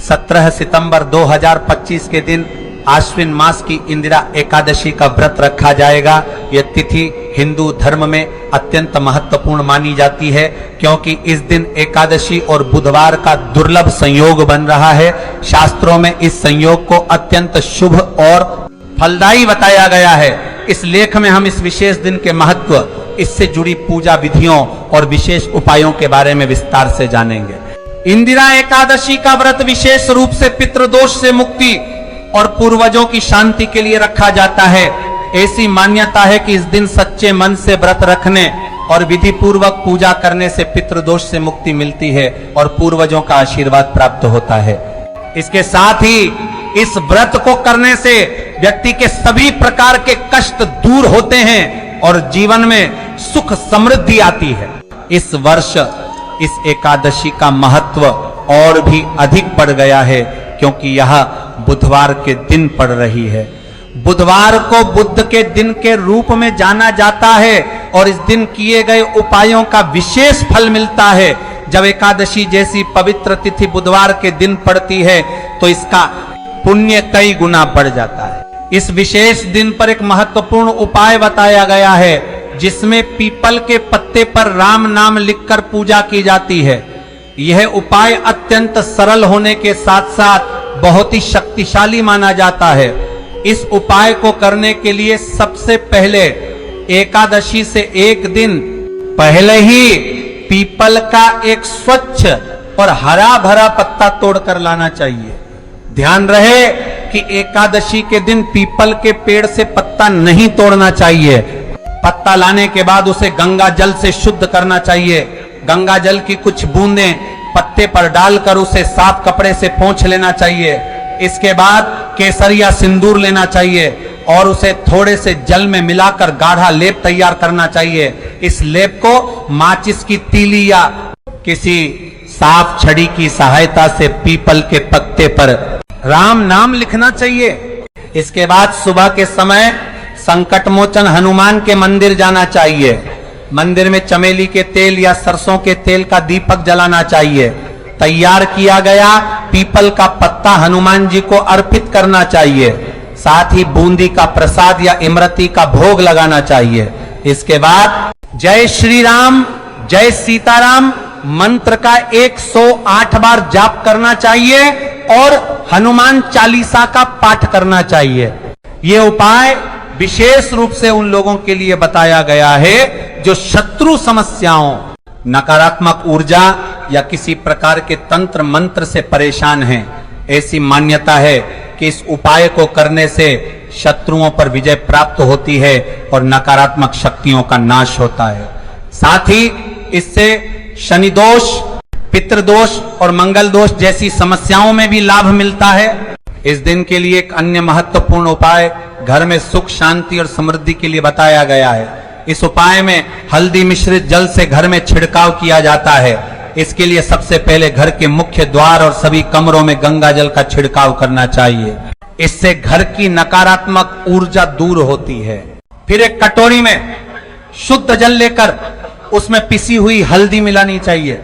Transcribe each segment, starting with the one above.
17 सितंबर 2025 के दिन आश्विन मास की इंदिरा एकादशी का व्रत रखा जाएगा। यह तिथि हिंदू धर्म में अत्यंत महत्वपूर्ण मानी जाती है, क्योंकि इस दिन एकादशी और बुधवार का दुर्लभ संयोग बन रहा है। शास्त्रों में इस संयोग को अत्यंत शुभ और फलदायी बताया गया है। इस लेख में हम इस विशेष दिन के महत्व, इससे जुड़ी पूजा विधियों और विशेष उपायों के बारे में विस्तार से जानेंगे। इंदिरा एकादशी का व्रत विशेष रूप से पितृदोष से मुक्ति और पूर्वजों की शांति के लिए रखा जाता है। ऐसी मान्यता है कि इस दिन सच्चे मन से व्रत रखने और विधि पूर्वक पूजा करने से पितृदोष से मुक्ति मिलती है और पूर्वजों का आशीर्वाद प्राप्त होता है। इसके साथ ही इस व्रत को करने से व्यक्ति के सभी प्रकार के कष्ट दूर होते हैं और जीवन में सुख समृद्धि आती है। इस वर्ष इस एकादशी का महत्व और भी अधिक बढ़ गया है, क्योंकि यह बुधवार के दिन पड़ रही है। बुधवार को बुध के दिन के रूप में जाना जाता है और इस दिन किए गए उपायों का विशेष फल मिलता है। जब एकादशी जैसी पवित्र तिथि बुधवार के दिन पड़ती है तो इसका पुण्य कई गुना बढ़ जाता है। इस विशेष दिन पर एक महत्वपूर्ण उपाय बताया गया है, जिसमें पीपल के पत्ते पर राम नाम लिखकर पूजा की जाती है। यह उपाय अत्यंत सरल होने के साथ साथ बहुत ही शक्तिशाली माना जाता है। इस उपाय को करने के लिए सबसे पहले एकादशी से एक दिन पहले ही पीपल का एक स्वच्छ और हरा भरा पत्ता तोड़कर लाना चाहिए। ध्यान रहे कि एकादशी के दिन पीपल के पेड़ से पत्ता नहीं तोड़ना चाहिए। पत्ता लाने के बाद उसे गंगा जल से शुद्ध करना चाहिए। गंगा जल की कुछ बूंदें पत्ते पर डालकर उसे साफ कपड़े से पोंछ लेना चाहिए। इसके बाद केसर या सिंदूर लेना चाहिए और उसे थोड़े से जल में मिलाकर गाढ़ा लेप तैयार करना चाहिए। इस लेप को माचिस की तीली या किसी साफ छड़ी की सहायता से पीपल के पत्ते पर राम नाम लिखना चाहिए। इसके बाद सुबह के समय संकट मोचन हनुमान के मंदिर जाना चाहिए। मंदिर में चमेली के तेल या सरसों के तेल का दीपक जलाना चाहिए। तैयार किया गया पीपल का पत्ता हनुमान जी को अर्पित करना चाहिए। साथ ही बूंदी का प्रसाद या इमरती का भोग लगाना चाहिए। इसके बाद जय श्री राम जय सीताराम मंत्र का 108 बार जाप करना चाहिए और हनुमान चालीसा का पाठ करना चाहिए। ये उपाय विशेष रूप से उन लोगों के लिए बताया गया है जो शत्रु समस्याओं, नकारात्मक ऊर्जा या किसी प्रकार के तंत्र मंत्र से परेशान हैं। ऐसी मान्यता है कि इस उपाय को करने से शत्रुओं पर विजय प्राप्त होती है और नकारात्मक शक्तियों का नाश होता है। साथ ही इससे शनि दोष, पितृदोष और मंगल दोष जैसी समस्याओं में भी लाभ मिलता है। इस दिन के लिए एक अन्य महत्वपूर्ण उपाय घर में सुख शांति और समृद्धि के लिए बताया गया है। इस उपाय में हल्दी मिश्रित जल से घर में छिड़काव किया जाता है। इसके लिए सबसे पहले घर के मुख्य द्वार और सभी कमरों में गंगा जल का छिड़काव करना चाहिए। इससे घर की नकारात्मक ऊर्जा दूर होती है। फिर एक कटोरी में शुद्ध जल लेकर उसमें पिसी हुई हल्दी मिलानी चाहिए।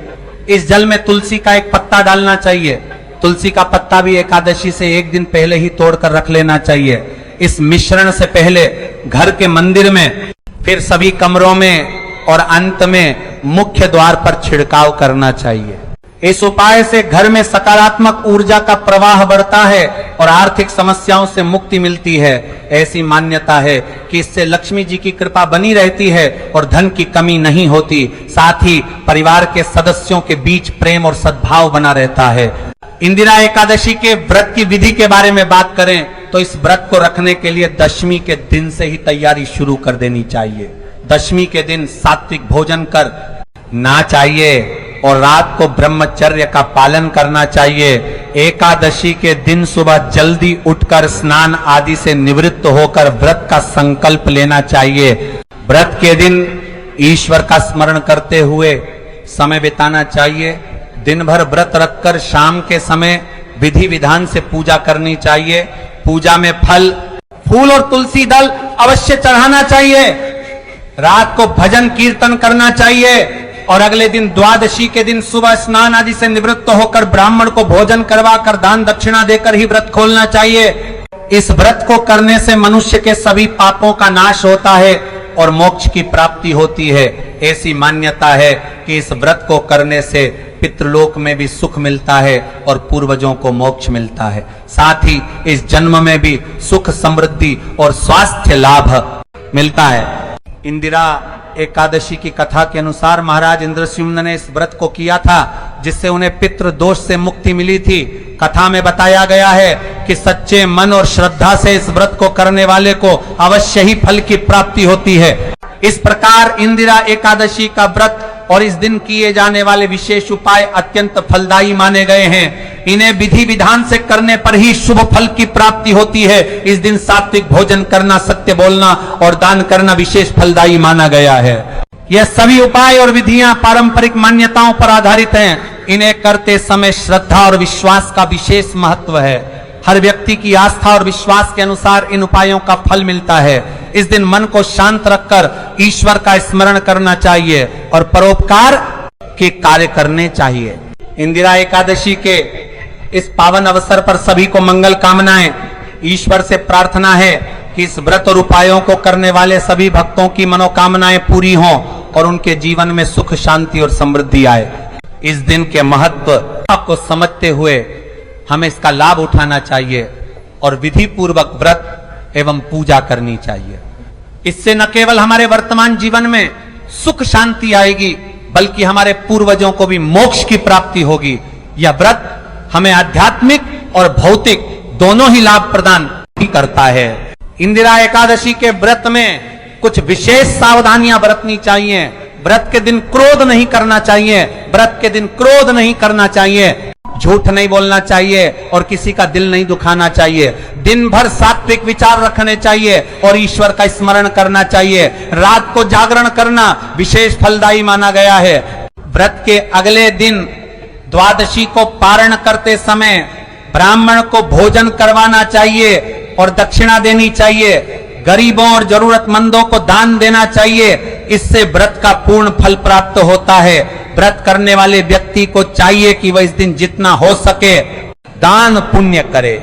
इस जल में तुलसी का एक पत्ता डालना चाहिए। तुलसी का पत्ता भी एकादशी से एक दिन पहले ही तोड़कर रख लेना चाहिए। इस मिश्रण से पहले घर के मंदिर में, फिर सभी कमरों में और अंत में मुख्य द्वार पर छिड़काव करना चाहिए। इस उपाय से घर में सकारात्मक ऊर्जा का प्रवाह बढ़ता है और आर्थिक समस्याओं से मुक्ति मिलती है। ऐसी मान्यता है कि इससे लक्ष्मी जी की कृपा बनी रहती है और धन की कमी नहीं होती। साथ ही परिवार के सदस्यों के बीच प्रेम और सद्भाव बना रहता है। इंदिरा एकादशी के व्रत की विधि के बारे में बात करें तो इस व्रत को रखने के लिए दशमी के दिन से ही तैयारी शुरू कर देनी चाहिए। दशमी के दिन सात्विक भोजन करना चाहिए और रात को ब्रह्मचर्य का पालन करना चाहिए। एकादशी के दिन सुबह जल्दी उठकर स्नान आदि से निवृत्त होकर व्रत का संकल्प लेना चाहिए। व्रत के दिन ईश्वर का स्मरण करते हुए समय बिताना चाहिए। दिन भर व्रत रखकर शाम के समय विधि विधान से पूजा करनी चाहिए। पूजा में फल, फूल और तुलसी दल अवश्य चढ़ाना चाहिए। रात को भजन कीर्तन करना चाहिए। और अगले दिन द्वादशी के दिन सुबह स्नान आदि से निवृत्त होकर ब्राह्मण को भोजन करवाकर दान दक्षिणा देकर ही व्रत खोलना चाहिए। इस व्रत को करने से मनुष्य के सभी पापों का नाश होता है और मोक्ष की प्राप्ति होती है। ऐसी मान्यता है कि इस व्रत को करने से पितृलोक में भी सुख मिलता है और पूर्वजों को मोक्ष मिलता है। साथ ही इस जन्म में भी सुख समृद्धि और स्वास्थ्य लाभ मिलता है। इंदिरा एकादशी की कथा के अनुसार महाराज इंद्रद्युम्न ने इस व्रत को किया था जिससे उन्हें पितृ दोष से मुक्ति मिली थी। कथा में बताया गया है कि सच्चे मन और श्रद्धा से इस व्रत को करने वाले को अवश्य ही फल की प्राप्ति होती है। इस प्रकार इंदिरा एकादशी का व्रत और इस दिन किए जाने वाले विशेष उपाय अत्यंत फलदायी माने गए हैं। इन्हें विधि विधान से करने पर ही शुभ फल की प्राप्ति होती है। इस दिन सात्विक भोजन करना, सत्य बोलना और दान करना विशेष फलदायी माना गया है। यह सभी उपाय और विधियां पारंपरिक मान्यताओं पर आधारित हैं। इन्हें करते समय श्रद्धा और विश्वास का विशेष महत्व है। हर व्यक्ति की आस्था और विश्वास के अनुसार इन उपायों का फल मिलता है। इस दिन मन को शांत रखकर ईश्वर का स्मरण करना चाहिए और परोपकार के कार्य करने चाहिए। इंदिरा एकादशी के इस पावन अवसर पर सभी को मंगल कामनाएं। ईश्वर से प्रार्थना है कि इस व्रत और उपायों को करने वाले सभी भक्तों की मनोकामनाएं पूरी हों और उनके जीवन में सुख, शांति और समृद्धि आए। इस दिन के महत्व को समझते हुए हमें इसका लाभ उठाना चाहिए और विधि पूर्वक व्रत एवं पूजा करनी चाहिए। इससे न केवल हमारे वर्तमान जीवन में सुख शांति आएगी बल्कि हमारे पूर्वजों को भी मोक्ष की प्राप्ति होगी। यह व्रत हमें आध्यात्मिक और भौतिक दोनों ही लाभ प्रदान करता है। इंदिरा एकादशी के व्रत में कुछ विशेष सावधानियां बरतनी चाहिए। व्रत के दिन क्रोध नहीं करना चाहिए। व्रत के दिन क्रोध नहीं करना चाहिए, झूठ नहीं बोलना चाहिए और किसी का दिल नहीं दुखाना चाहिए। दिन भर सात्विक विचार रखने चाहिए और ईश्वर का स्मरण करना चाहिए। रात को जागरण करना विशेष फलदायी माना गया है। व्रत के अगले दिन द्वादशी को पारण करते समय ब्राह्मण को भोजन करवाना चाहिए और दक्षिणा देनी चाहिए। गरीबों और जरूरतमंदों को दान देना चाहिए। इससे व्रत का पूर्ण फल प्राप्त होता है। व्रत करने वाले व्यक्ति को चाहिए कि वह इस दिन जितना हो सके दान पुण्य करे।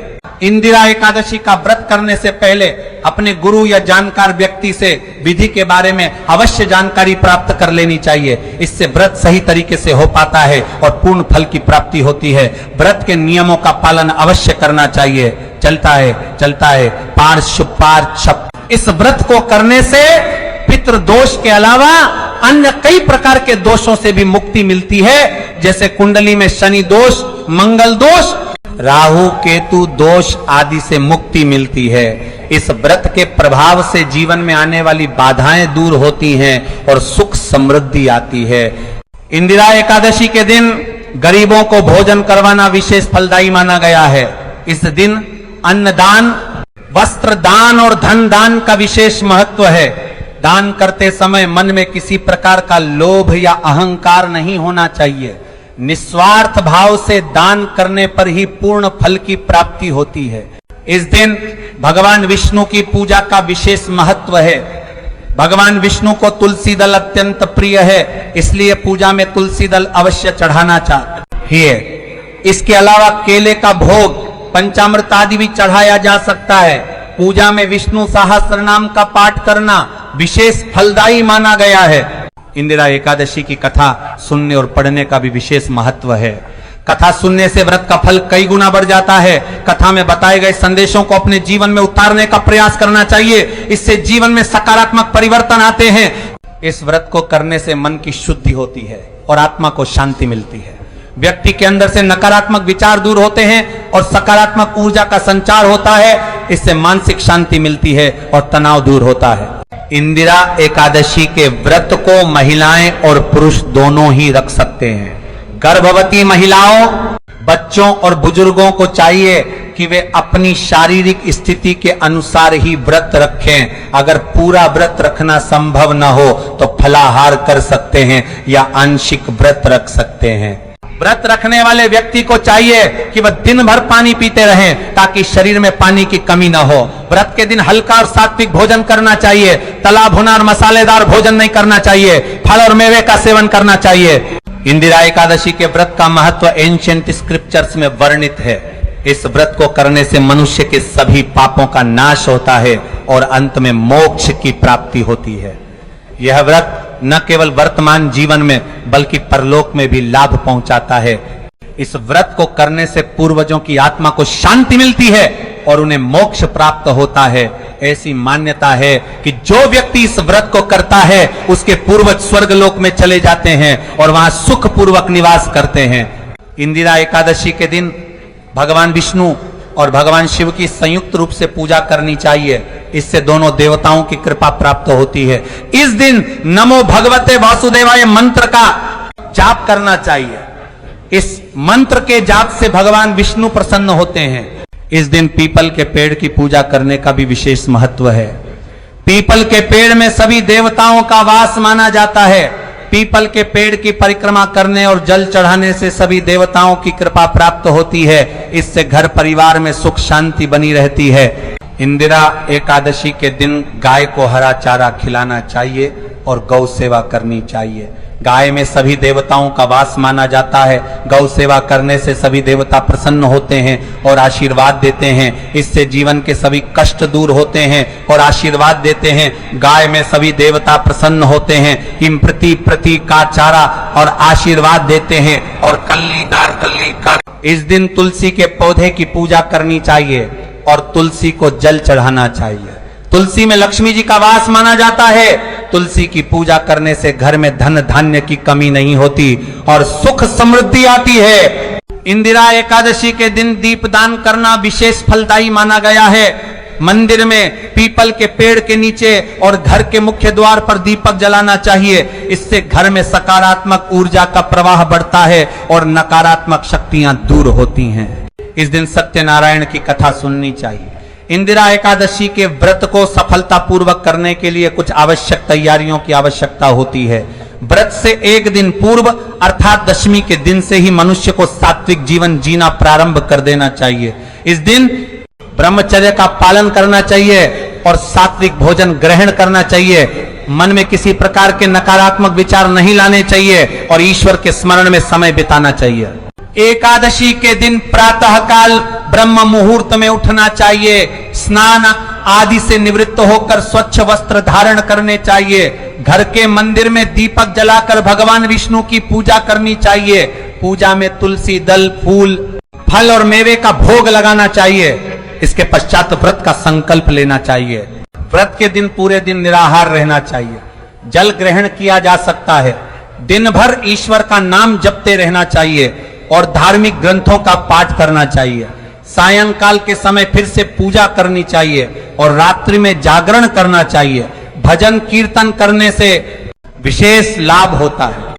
इंदिरा एकादशी का व्रत करने से पहले अपने गुरु या जानकार व्यक्ति से विधि के बारे में अवश्य जानकारी प्राप्त कर लेनी चाहिए। इससे व्रत सही तरीके से हो पाता है और पूर्ण फल की प्राप्ति होती है। व्रत के नियमों का पालन अवश्य करना चाहिए। चलता है पार्श्व। इस व्रत को करने से पितृ दोष के अलावा अन्य कई प्रकार के दोषों से भी मुक्ति मिलती है, जैसे कुंडली में शनि दोष, मंगल दोष, राहु केतु दोष आदि से मुक्ति मिलती है। इस व्रत के प्रभाव से जीवन में आने वाली बाधाएं दूर होती हैं और सुख समृद्धि आती है। इंदिरा एकादशी के दिन गरीबों को भोजन करवाना विशेष फलदायी माना गया है। इस दिन अन्नदान, वस्त्र दान और धन दान का विशेष महत्व है। दान करते समय मन में किसी प्रकार का लोभ या अहंकार नहीं होना चाहिए। निस्वार्थ भाव से दान करने पर ही पूर्ण फल की प्राप्ति होती है। इस दिन भगवान विष्णु की पूजा का विशेष महत्व है। भगवान विष्णु को तुलसी दल अत्यंत प्रिय है, इसलिए पूजा में तुलसी दल अवश्य चढ़ाना चाहिए। इसके अलावा केले का भोग, पंचामृत आदि भी चढ़ाया जा सकता है। पूजा में विष्णु सहस्त्र नाम का पाठ करना विशेष फलदायी माना गया है। इंदिरा एकादशी की कथा सुनने और पढ़ने का भी विशेष महत्व है। कथा सुनने से व्रत का फल कई गुना बढ़ जाता है। कथा में बताए गए संदेशों को अपने जीवन में उतारने का प्रयास करना चाहिए। इससे जीवन में सकारात्मक परिवर्तन आते हैं। इस व्रत को करने से मन की शुद्धि होती है और आत्मा को शांति मिलती है। व्यक्ति के अंदर से नकारात्मक विचार दूर होते हैं और सकारात्मक ऊर्जा का संचार होता है। इससे मानसिक शांति मिलती है और तनाव दूर होता है। इंदिरा एकादशी के व्रत को महिलाएं और पुरुष दोनों ही रख सकते हैं। गर्भवती महिलाओं, बच्चों और बुजुर्गों को चाहिए कि वे अपनी शारीरिक स्थिति के अनुसार ही व्रत रखें। अगर पूरा व्रत रखना संभव न हो तो फलाहार कर सकते हैं या आंशिक व्रत रख सकते हैं। व्रत रखने वाले व्यक्ति को चाहिए कि वह दिन भर पानी पीते रहें ताकि शरीर में पानी की कमी न हो। व्रत के दिन हल्का और सात्विक भोजन करना चाहिए, तला भुना और मसालेदार भोजन नहीं करना चाहिए, फल और मेवे का सेवन करना चाहिए। इंदिरा एकादशी के व्रत का महत्व एंशिएंट स्क्रिप्चर्स में वर्णित है। इस व्रत को करने से मनुष्य के सभी पापों का नाश होता है और अंत में मोक्ष की प्राप्ति होती है। यह व्रत न केवल वर्तमान जीवन में बल्कि परलोक में भी लाभ पहुंचाता है। इस व्रत को करने से पूर्वजों की आत्मा को शांति मिलती है और उन्हें मोक्ष प्राप्त होता है। ऐसी मान्यता है कि जो व्यक्ति इस व्रत को करता है उसके पूर्वज स्वर्गलोक में चले जाते हैं और वहां सुख पूर्वक निवास करते हैं। इंदिरा एकादशी के दिन भगवान विष्णु और भगवान शिव की संयुक्त रूप से पूजा करनी चाहिए। इससे दोनों देवताओं की कृपा प्राप्त होती है। इस दिन नमो भगवते वासुदेवाय मंत्र का जाप करना चाहिए। इस मंत्र के जाप से भगवान विष्णु प्रसन्न होते हैं। इस दिन पीपल के पेड़ की पूजा करने का भी विशेष महत्व है। पीपल के पेड़ में सभी देवताओं का वास माना जाता है। पीपल के पेड़ की परिक्रमा करने और जल चढ़ाने से सभी देवताओं की कृपा प्राप्त होती है। इससे घर परिवार में सुख शांति बनी रहती है। इंदिरा एकादशी के दिन गाय को हरा चारा खिलाना चाहिए और गौ सेवा करनी चाहिए। गाय में सभी देवताओं का वास माना जाता है। गौ सेवा करने से सभी देवता प्रसन्न होते हैं और आशीर्वाद देते हैं। इससे जीवन के सभी कष्ट दूर होते हैं और आशीर्वाद देते हैं। गाय में सभी देवता प्रसन्न होते हैं। इमृति प्रति का चारा और आशीर्वाद देते हैं और कल्लीदार कल्ली कर। इस दिन तुलसी के पौधे की पूजा करनी चाहिए और तुलसी को जल चढ़ाना चाहिए। तुलसी में लक्ष्मी जी का वास माना जाता है। तुलसी की पूजा करने से घर में धन धान्य की कमी नहीं होती और सुख समृद्धि आती है। इंदिरा एकादशी के दिन दीपदान करना विशेष फलदायी माना गया है। मंदिर में पीपल के पेड़ के नीचे और घर के मुख्य द्वार पर दीपक जलाना चाहिए। इससे घर में सकारात्मक ऊर्जा का प्रवाह बढ़ता है और नकारात्मक शक्तियां दूर होती हैं। इस दिन सत्यनारायण की कथा सुननी चाहिए। इंदिरा एकादशी के व्रत को सफलतापूर्वक करने के लिए कुछ आवश्यक तैयारियों की आवश्यकता होती है। व्रत से एक दिन पूर्व अर्थात दशमी के दिन से ही मनुष्य को सात्विक जीवन जीना प्रारंभ कर देना चाहिए। इस दिन ब्रह्मचर्य का पालन करना चाहिए और सात्विक भोजन ग्रहण करना चाहिए। मन में किसी प्रकार के नकारात्मक विचार नहीं लाने चाहिए और ईश्वर के स्मरण में समय बिताना चाहिए। एकादशी के दिन प्रातः काल ब्रह्म मुहूर्त में उठना चाहिए। स्नान आदि से निवृत्त होकर स्वच्छ वस्त्र धारण करने चाहिए। घर के मंदिर में दीपक जलाकर भगवान विष्णु की पूजा करनी चाहिए। पूजा में तुलसी दल फूल फल और मेवे का भोग लगाना चाहिए। इसके पश्चात व्रत का संकल्प लेना चाहिए। व्रत के दिन पूरे दिन निराहार रहना चाहिए। जल ग्रहण किया जा सकता है। दिन भर ईश्वर का नाम जपते रहना चाहिए और धार्मिक ग्रंथों का पाठ करना चाहिए। सायंकाल के समय फिर से पूजा करनी चाहिए और रात्रि में जागरण करना चाहिए। भजन कीर्तन करने से विशेष लाभ होता है।